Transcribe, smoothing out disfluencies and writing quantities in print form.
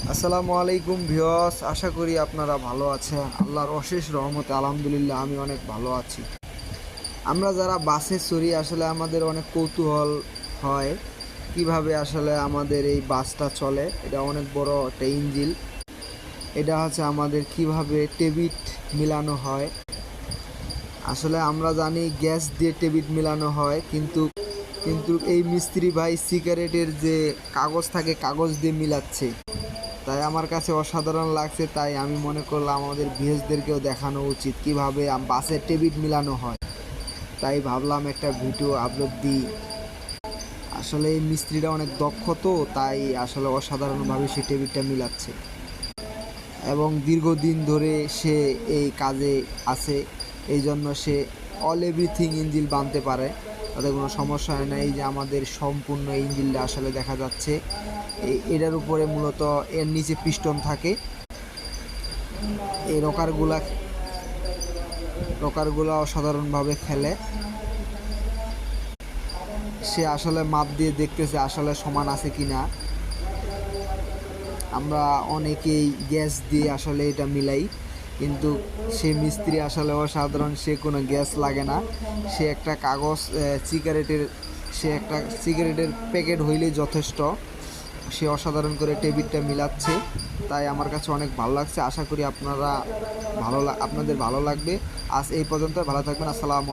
আসসালামু আলাইকুম ভিউয়ার্স, আশা করি আপনারা ভালো আছেন। আল্লাহর অশেষ রহমতে আলহামদুলিল্লাহ আমি অনেক ভালো আছি। আমরা যারা বাসে চড়ি আসলে আমাদের অনেক কৌতূহল হয় কিভাবে আসলে আমাদের এই বাসটা চলে। এটা অনেক বড় একটা ইঞ্জিন। এটা হচ্ছে আমাদের কিভাবে টেবিট মিলানো হয়। আসলে আমরা জানি গ্যাস দিয়ে টেবিট মিলানো হয়, কিন্তু কিন্তু এই মিস্ত্রি ভাই সিগারেটের যে কাগজ থাকে কাগজ দিয়ে মিলাচ্ছে। তাই আমার কাছে অসাধারণ লাগছে, তাই আমি মনে করলাম আমাদের ভিউয়ার্সদেরকেও দেখানো উচিত কিভাবে বাসের টেবিট মিলানো হয়। তাই ভাবলাম একটা ভিডিও আপলোড দিই। আসলে এই মিস্ত্রিটা অনেক দক্ষ, তো তাই আসলে অসাধারণভাবে সে টেবিটটা মিলাচ্ছে এবং দীর্ঘদিন ধরে সে এই কাজে আছে। এই জন্য সে অল এভরিথিং ইঞ্জিন বানতে পারে, তাতে কোনো সমস্যা হয় না। এই যে আমাদের সম্পূর্ণ ইঞ্জিনটা আসলে দেখা যাচ্ছে, এটার উপরে মূলত এর নিচে পিস্টন থাকে। এই রকারগুলা অসাধারণভাবে খেলে। সে আসলে মাপ দিয়ে দেখতেছে আসলে সমান আছে কিনা। আমরা অনেকেই গ্যাস দিয়ে আসলে এটা মিলাই, কিন্তু সে মিস্ত্রি আসলে অসাধারণ, সে কোনো গ্যাস লাগে না। সে একটা কাগজ একটা সিগারেটের প্যাকেট হইলেই যথেষ্ট। সে অসাধারণ করে টেবিলটা মিলাচ্ছে, তাই আমার কাছে অনেক ভালো লাগছে। আশা করি আপনাদের ভালো লাগবে। আজ এই পর্যন্ত, ভালো থাকবেন। আসসালাম।